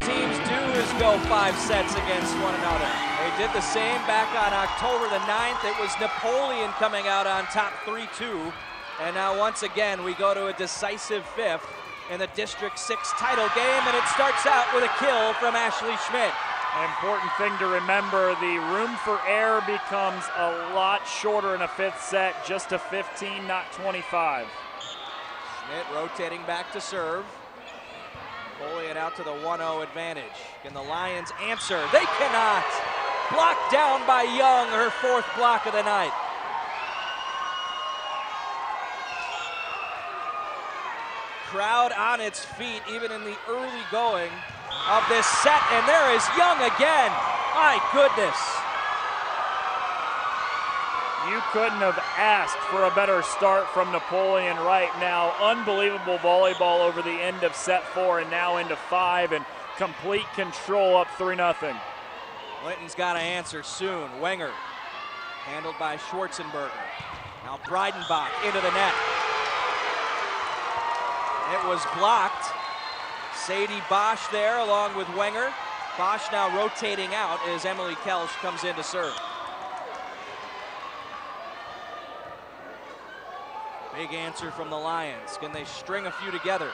Teams do is go 5 sets against one another. They did the same back on October the 9th. It was Napoleon coming out on top 3-2. And now once again, we go to a decisive 5th in the District 6 title game, and it starts out with a kill from Ashley Schmidt. An important thing to remember, the room for error becomes a lot shorter in a 5th set, just to 15, not 25. Schmidt rotating back to serve. Napoleon out to the 1-0 advantage. Can the Lions answer? They cannot. Blocked down by Young, her 4th block of the night. Crowd on its feet even in the early going of this set, and there is Young again. My goodness. You couldn't have asked for a better start from Napoleon right now. Unbelievable volleyball over the end of set 4 and now into 5, and complete control up 3-0. Linton's got to answer soon. Wenger handled by Schwarzenberger. Now Breidenbach into the net. It was blocked. Sadie Bosch there along with Wenger. Bosch now rotating out as Emily Kelsch comes in to serve. Big answer from the Lions. Can they string a few together?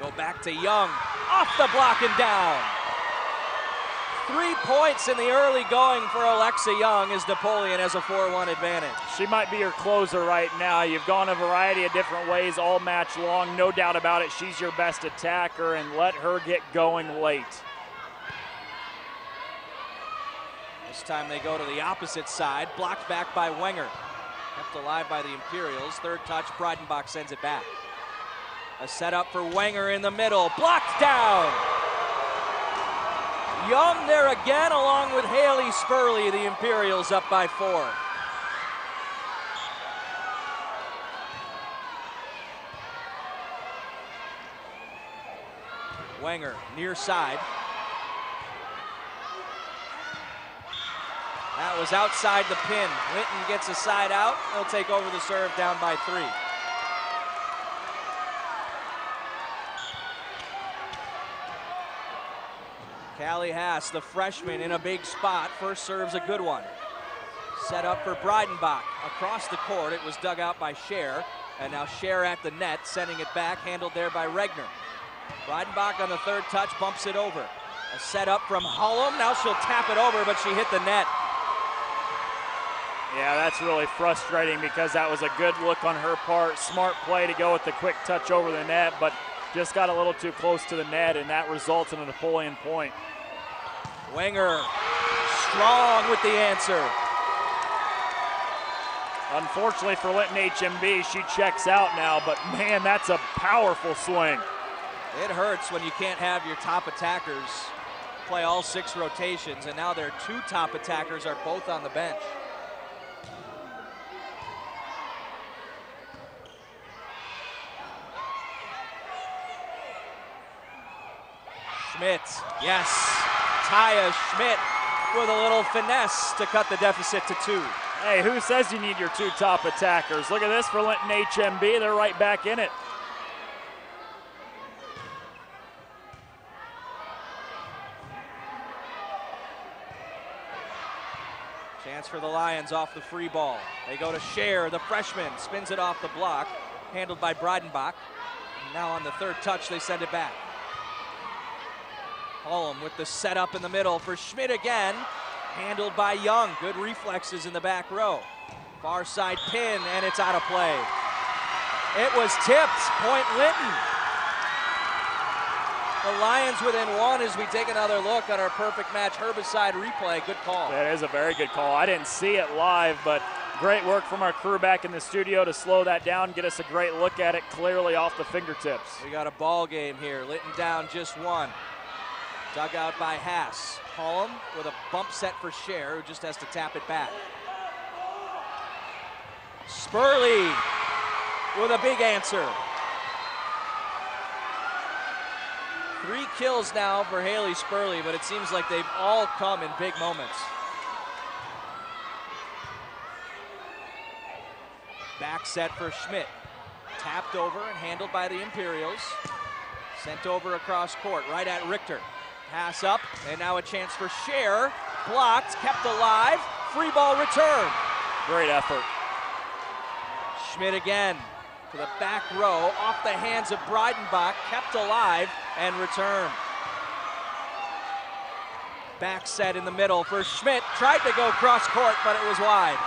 Go back to Young. Off the block and down. 3 points in the early going for Alexa Young as Napoleon has a 4-1 advantage. She might be your closer right now. You've gone a variety of different ways all match long. No doubt about it, she's your best attacker, and let her get going late. This time they go to the opposite side. Blocked back by Wenger. Kept alive by the Imperials. 3rd touch, Breidenbach sends it back. A setup for Wenger in the middle. Blocked down. Young there again along with Haley Spurley. The Imperials up by 4. Wenger near side. That was outside the pin. Linton gets a side out. He'll take over the serve down by 3. Callie Haas, the freshman, in a big spot. First serve's a good one. Set up for Breidenbach. Across the court, it was dug out by Scher. And now Scher at the net, sending it back, handled there by Regner. Breidenbach on the 3rd touch, bumps it over. A set up from Hullum. Now she'll tap it over, but she hit the net. Yeah, that's really frustrating because that was a good look on her part. Smart play to go with the quick touch over the net, but just got a little too close to the net, and that results in a Napoleon point. Wenger strong with the answer. Unfortunately for Linton HMB, she checks out now, but man, that's a powerful swing. It hurts when you can't have your top attackers play all 6 rotations, and now their 2 top attackers are both on the bench. Schmidt, yes. Taya Schmidt with a little finesse to cut the deficit to 2. Hey, who says you need your 2 top attackers? Look at this for Linton HMB. They're right back in it. Chance for the Lions off the free ball. They go to Scher, the freshman, spins it off the block, handled by Breidenbach. Now on the 3rd touch, they send it back. Hullum with the setup in the middle for Schmidt again, handled by Young. Good reflexes in the back row. Far side pin, and it's out of play. It was tipped, point Linton. The Lions within 1 as we take another look at our perfect match herbicide replay. Good call. That is a very good call. I didn't see it live, but great work from our crew back in the studio to slow that down, get us a great look at it clearly off the fingertips. We got a ball game here. Linton down just 1. Dug out by Haas. Hullum with a bump set for Scher, who just has to tap it back. Spurley with a big answer. 3 kills now for Haley Spurley, but it seems like they've all come in big moments. Back set for Schmidt. Tapped over and handled by the Imperials. Sent over across court, right at Richter. Pass up, and now a chance for Scher. Blocked, kept alive, free ball return. Great effort. Schmidt again to the back row, off the hands of Breidenbach, kept alive, and returned. Back set in the middle for Schmidt. Tried to go cross court, but it was wide.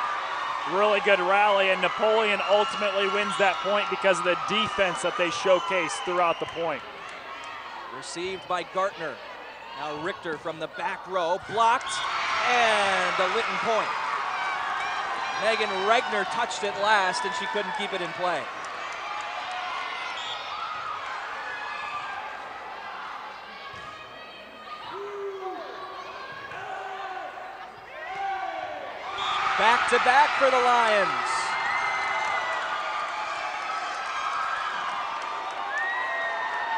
Really good rally, and Napoleon ultimately wins that point because of the defense that they showcased throughout the point. Received by Gartner. Now Richter from the back row, blocked, and the Lytton point. Megan Regner touched it last, and she couldn't keep it in play. Back to back for the Lions.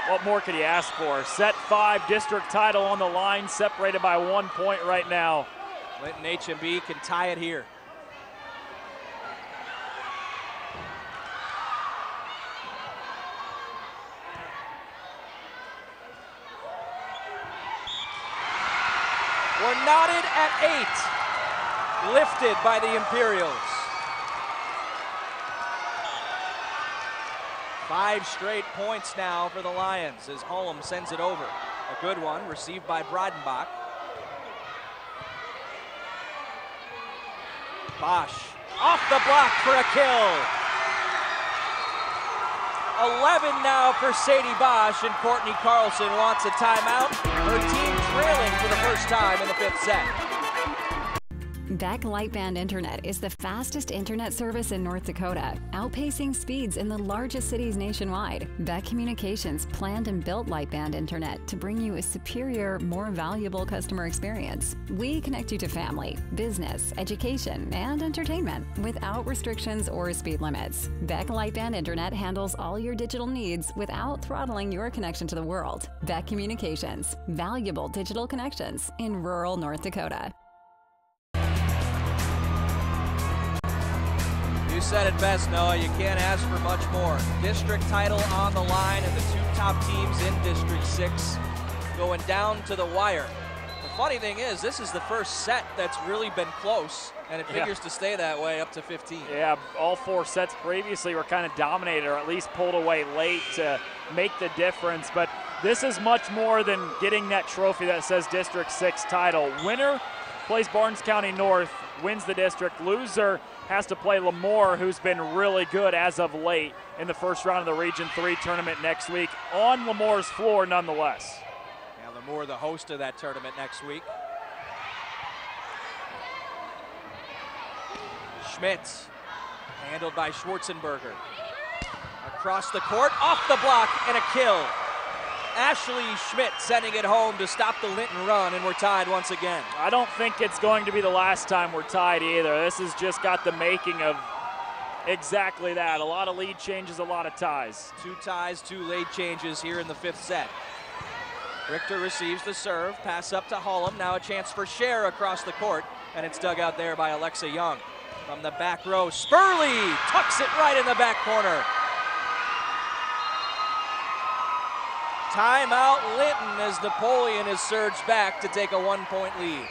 What more could you ask for? Set 5, district title on the line, separated by 1 point right now. Linton HMB can tie it here. We're knotted at 8. Lifted by the Imperials. 5 straight points now for the Lions as Holm sends it over. A good one, received by Breidenbach. Bosch off the block for a kill. 11 now for Sadie Bosch, and Courtney Carlson wants a timeout. Her team trailing for the first time in the 5th set. BEK Lightband Internet is the fastest internet service in North Dakota, outpacing speeds in the largest cities nationwide. BEK Communications planned and built Lightband Internet to bring you a superior, more valuable customer experience. We connect you to family, business, education, and entertainment without restrictions or speed limits. BEK Lightband Internet handles all your digital needs without throttling your connection to the world. BEK Communications, valuable digital connections in rural North Dakota. You said it best, Noah. You can't ask for much more. District title on the line, and the 2 top teams in District 6 going down to the wire. The funny thing is, this is the first set that's really been close, and it figures to stay that way up to 15. Yeah, all 4 sets previously were kind of dominated, or at least pulled away late to make the difference. But this is much more than getting that trophy that says District 6 title. Winner plays Barnes County North, wins the district. Loser has to play Lemoore, who's been really good as of late in the first round of the Region 3 tournament next week, on Lemoore's floor nonetheless. Yeah, Lemoore the host of that tournament next week. Schmidt, handled by Schwarzenberger. Across the court, off the block, and a kill. Ashley Schmidt sending it home to stop the Linton run, and we're tied once again. I don't think it's going to be the last time we're tied either. This has just got the making of exactly that. A lot of lead changes, a lot of ties. 2 ties, 2 late changes here in the 5th set. Richter receives the serve, pass up to Holm. Now a chance for Scher across the court, and it's dug out there by Alexa Young. From the back row, Spurley tucks it right in the back corner. Timeout Linton as Napoleon has surged back to take a 1-point lead.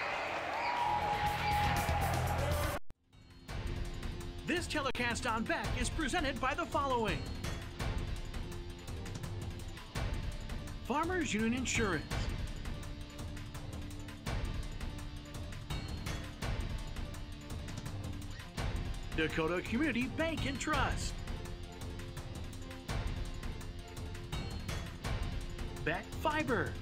This telecast on BEK is presented by the following. Farmers Union Insurance. Dakota Community Bank and Trust. BEK Fiber.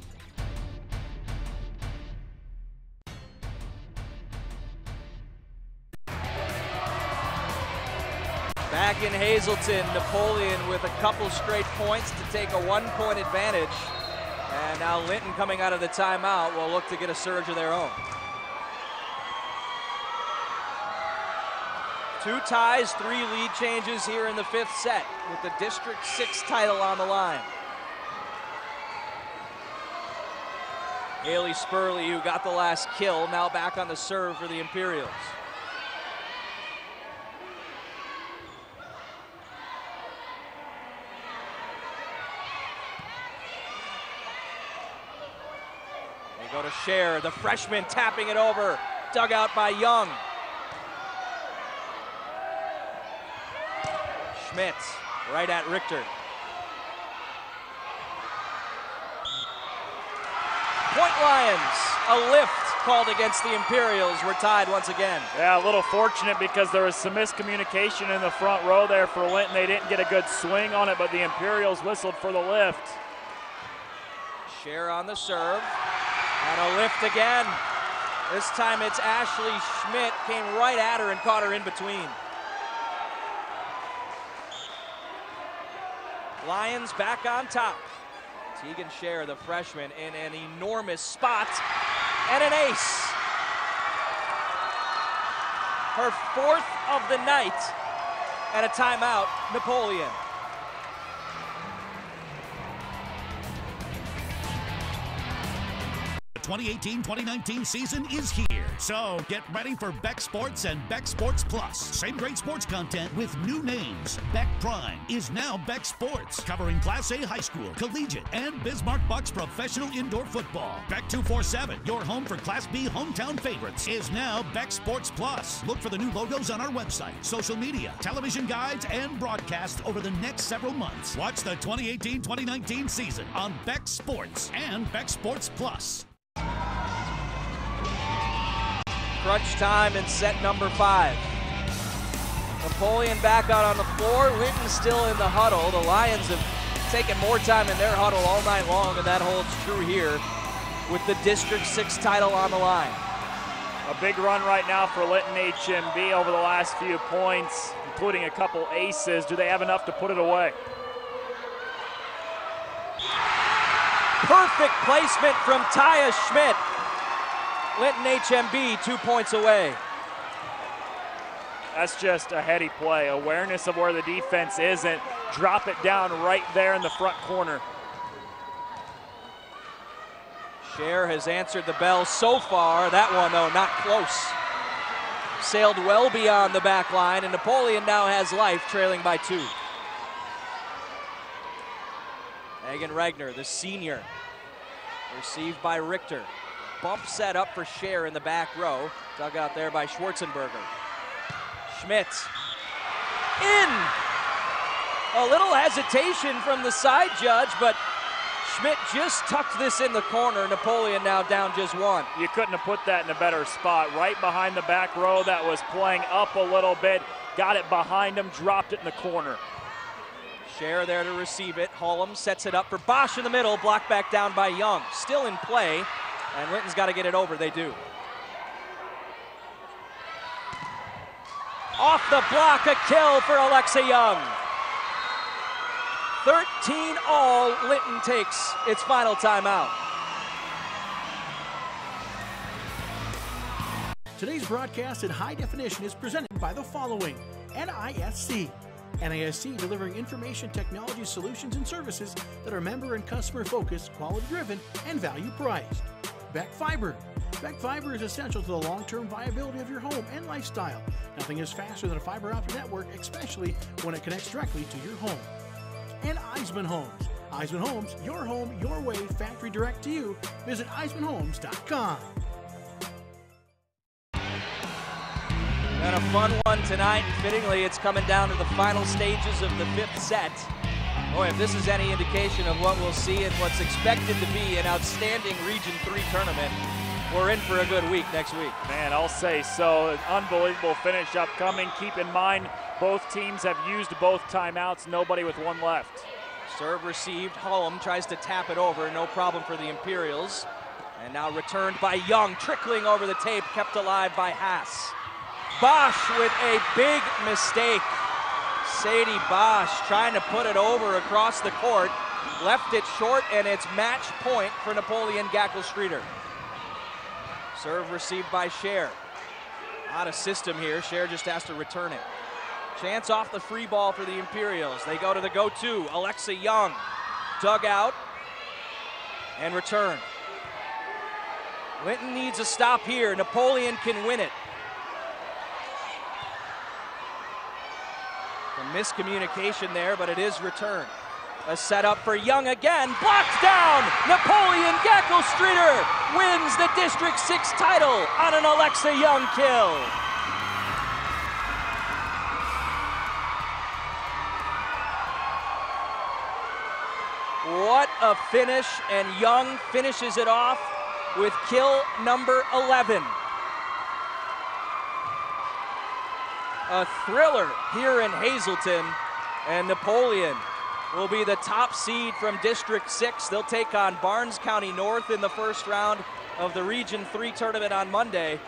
Back in Hazleton, Napoleon with a couple straight points to take a 1-point advantage. And now Linton, coming out of the timeout, will look to get a surge of their own. 2 ties, 3 lead changes here in the 5th set with the District 6 title on the line. Haley Spurley, who got the last kill, now back on the serve for the Imperials. They go to Scher, the freshman tapping it over, dug out by Young. Schmidt right at Richter. Point Lions, a lift called against the Imperials. We're tied once again. Yeah, a little fortunate because there was some miscommunication in the front row there for Linton. They didn't get a good swing on it, but the Imperials whistled for the lift. Scher on the serve, and a lift again. This time it's Ashley Schmidt, came right at her and caught her in between. Lions back on top. Tegan Scher, the freshman, in an enormous spot, and an ace. Her fourth of the night, and a timeout, Napoleon. The 2018-2019 season is here, so get ready for BEK Sports and BEK Sports Plus. Same great sports content with new names. BEK Prime is now BEK Sports, covering Class A high school, collegiate, and Bismarck Bucks professional indoor football. BEK 247, your home for Class B hometown favorites, is now BEK Sports Plus. Look for the new logos on our website, social media, television guides, and broadcast over the next several months. Watch the 2018-2019 season on BEK Sports and BEK Sports Plus. Crunch time in set number 5. Napoleon back out on the floor. Linton still in the huddle. The Lions have taken more time in their huddle all night long, and that holds true here with the District 6 title on the line. A big run right now for Linton HMB over the last few points, including a couple aces. Do they have enough to put it away? Perfect placement from Taya Schmidt. Linton HMB 2 points away. That's just a heady play. Awareness of where the defense isn't. Drop it down right there in the front corner. Scher has answered the bell so far. That one, though, not close. Sailed well beyond the back line, and Napoleon now has life, trailing by 2. Megan Regner, the senior, received by Richter. Bump set up for Scher in the back row. Dug out there by Schwarzenberger. Schmidt. In! A little hesitation from the side judge, but Schmidt just tucked this in the corner. Napoleon now down just 1. You couldn't have put that in a better spot. Right behind the back row that was playing up a little bit. Got it behind him, dropped it in the corner. Scher there to receive it. Hullum sets it up for Bosch in the middle. Blocked back down by Young. Still in play. And Linton's got to get it over. They do. Off the block, a kill for Alexa Young. 13 all. Linton takes its final timeout. Today's broadcast in high definition is presented by the following: NISC. NISC delivering information technology solutions and services that are member and customer focused, quality driven, and value priced. BEK Fiber. BEK Fiber is essential to the long-term viability of your home and lifestyle. Nothing is faster than a fiber optic network, especially when it connects directly to your home. And Eisman Homes. Eisman Homes, your home, your way, factory direct to you. Visit EismanHomes.com. Got a fun one tonight. Fittingly, it's coming down to the final stages of the 5th set. Boy, if this is any indication of what we'll see and what's expected to be an outstanding Region 3 tournament, we're in for a good week next week. Man, I'll say so. An unbelievable finish upcoming. Keep in mind, both teams have used both timeouts. Nobody with one left. Serve received. Hullum tries to tap it over. No problem for the Imperials. And now returned by Young. Trickling over the tape. Kept alive by Haas. Bosch with a big mistake. Sadie Bosch trying to put it over across the court. Left it short, and it's match point for Napoleon Gackel-Streeter. Serve received by Scher. Out of system here. Scher just has to return it. Chance off the free ball for the Imperials. They go to the go-to. Alexa Young. Dug out and return. Linton needs a stop here. Napoleon can win it. The miscommunication there, but it is returned. A setup for Young again, blocked down. Napoleon Gackel-Streeter wins the District 6 title on an Alexa Young kill. What a finish, and Young finishes it off with kill number 11. A thriller here in Hazleton, and Napoleon will be the top seed from District 6. They'll take on Barnes County North in the first round of the Region 3 tournament on Monday.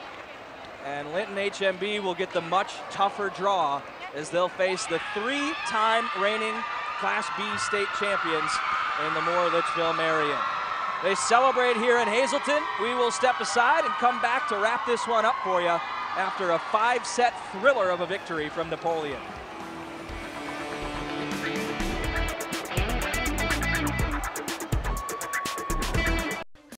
And Linton HMB will get the much tougher draw as they'll face the 3-time reigning Class B state champions in the Moore Litchfield Marion. They celebrate here in Hazleton. We will step aside and come back to wrap this one up for you after a 5-set thriller of a victory from Napoleon.